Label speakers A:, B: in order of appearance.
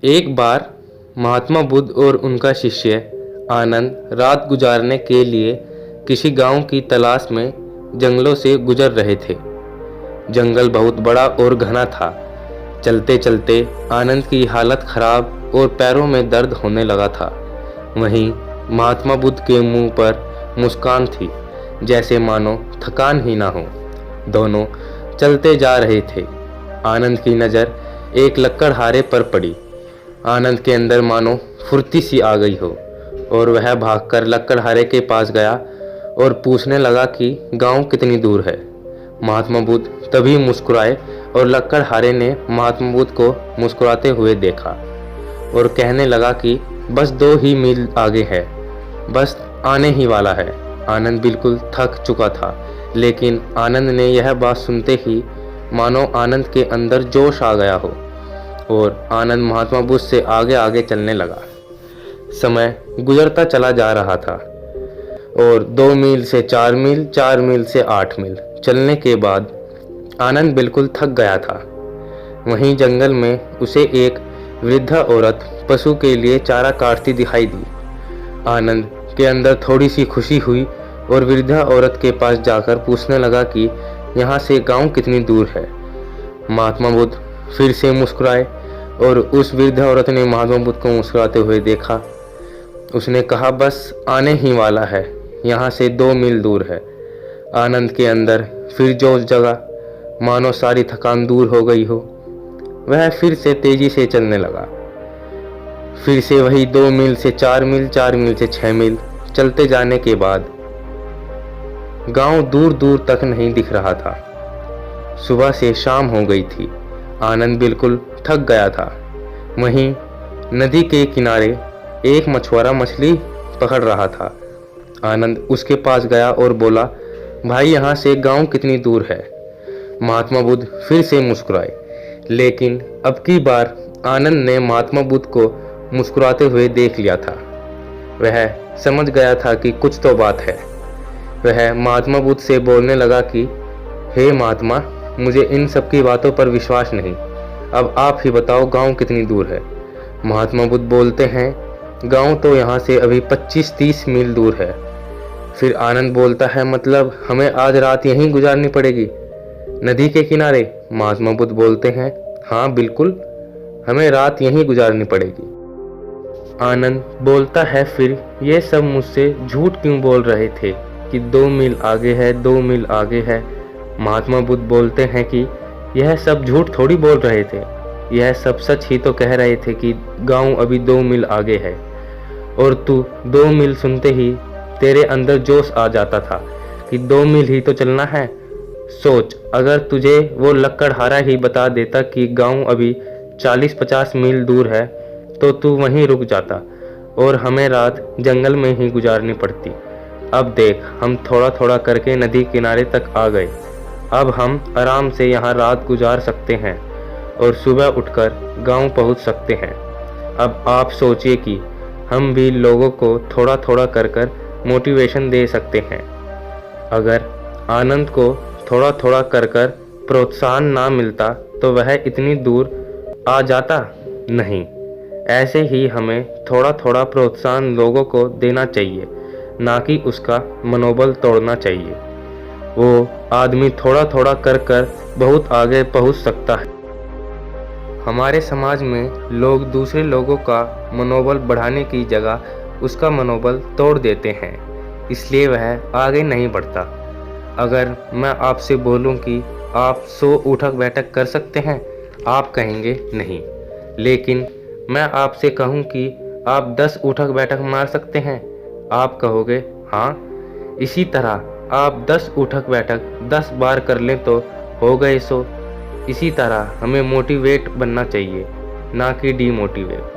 A: एक बार महात्मा बुद्ध और उनका शिष्य आनंद रात गुजारने के लिए किसी गांव की तलाश में जंगलों से गुजर रहे थे। जंगल बहुत बड़ा और घना था। चलते चलते आनंद की हालत खराब और पैरों में दर्द होने लगा था। वहीं महात्मा बुद्ध के मुंह पर मुस्कान थी, जैसे मानो थकान ही ना हो। दोनों चलते जा रहे थे। आनंद की नज़र एक लकड़हारे पर पड़ी। आनंद के अंदर मानो फुर्ती सी आ गई हो और वह भागकर लकड़हारे के पास गया और पूछने लगा कि गांव कितनी दूर है। महात्मा बुद्ध तभी मुस्कुराए और लकड़हारे ने महात्मा बुद्ध को मुस्कुराते हुए देखा और कहने लगा कि बस 2 ही मील आगे है, बस आने ही वाला है। आनंद बिल्कुल थक चुका था, लेकिन आनंद ने यह बात सुनते ही मानो आनंद के अंदर जोश आ गया हो और आनंद महात्मा बुद्ध से आगे आगे चलने लगा। समय गुजरता चला जा रहा था और 2 मील से 4 मील, 4 मील से 8 मील चलने के बाद आनंद बिल्कुल थक गया था। वहीं जंगल में उसे एक वृद्धा औरत पशु के लिए चारा काटती दिखाई दी। आनंद के अंदर थोड़ी सी खुशी हुई और वृद्धा औरत के पास जाकर पूछने लगा कि यहाँ से गांव कितनी दूर है। महात्मा बुद्ध फिर से मुस्कुराए और उस वृद्धा औरत ने महात्मा बुद्ध को मुस्कुराते हुए देखा। उसने कहा बस आने ही वाला है, यहाँ से 2 मील दूर है। आनंद के अंदर फिर जोश जगा, मानो सारी थकान दूर हो गई हो। वह फिर से तेजी से चलने लगा। फिर से वही 2 मील से 4 मील, 4 मील से 6 मील चलते जाने के बाद गांव दूर दूर तक नहीं दिख रहा था। सुबह से शाम हो गई थी। आनंद बिल्कुल थक गया था। वहीं नदी के किनारे एक मछुआरा मछली पकड़ रहा था। आनंद उसके पास गया और बोला, भाई यहाँ से गांव कितनी दूर है। महात्मा बुद्ध फिर से मुस्कुराए, लेकिन अब की बार आनंद ने महात्मा बुद्ध को मुस्कुराते हुए देख लिया था। वह समझ गया था कि कुछ तो बात है। वह महात्मा बुद्ध से बोलने लगा कि हे महात्मा, मुझे इन सब की बातों पर विश्वास नहीं। अब आप ही बताओ गांव कितनी दूर है। महात्मा बुद्ध बोलते हैं, गांव तो यहाँ से अभी 25-30 मील दूर है। फिर आनंद बोलता है, मतलब हमें आज रात यहीं गुजारनी पड़ेगी नदी के किनारे। महात्मा बुद्ध बोलते हैं, हाँ बिल्कुल, हमें रात यहीं गुजारनी पड़ेगी। आनंद बोलता है, फिर ये सब मुझसे झूठ क्यों बोल रहे थे कि 2 मील आगे है, 2 मील आगे है। महात्मा बुद्ध बोलते हैं कि यह सब झूठ थोड़ी बोल रहे थे, यह सब सच ही तो कह रहे थे कि गांव अभी 2 मील आगे है। और तू 2 मील सुनते ही तेरे अंदर जोश आ जाता था कि 2 मील ही तो चलना है। सोच, अगर तुझे वो लकड़हारा ही बता देता कि गांव अभी 40-50 मील दूर है तो तू वहीं रुक जाता और हमें रात जंगल में ही गुजारनी पड़ती। अब देख, हम थोड़ा थोड़ा करके नदी किनारे तक आ गए। अब हम आराम से यहाँ रात गुजार सकते हैं और सुबह उठकर गांव पहुँच सकते हैं। अब आप सोचिए कि हम भी लोगों को थोड़ा थोड़ा कर मोटिवेशन दे सकते हैं। अगर आनंद को थोड़ा थोड़ा कर प्रोत्साहन ना मिलता तो वह इतनी दूर आ जाता नहीं। ऐसे ही हमें थोड़ा थोड़ा प्रोत्साहन लोगों को देना चाहिए, ना कि उसका मनोबल तोड़ना चाहिए। वो आदमी थोड़ा थोड़ा कर बहुत आगे पहुंच सकता है। हमारे समाज में लोग दूसरे लोगों का मनोबल बढ़ाने की जगह उसका मनोबल तोड़ देते हैं, इसलिए वह आगे नहीं बढ़ता। अगर मैं आपसे बोलूं कि आप 100 उठक बैठक कर सकते हैं, आप कहेंगे नहीं। लेकिन मैं आपसे कहूं कि आप 10 उठक बैठक मार सकते हैं, आप कहोगे हाँ। इसी तरह आप 10 उठक बैठक 10 बार कर लें तो हो गए 100। इसी तरह हमें मोटिवेट बनना चाहिए, ना कि डीमोटिवेट।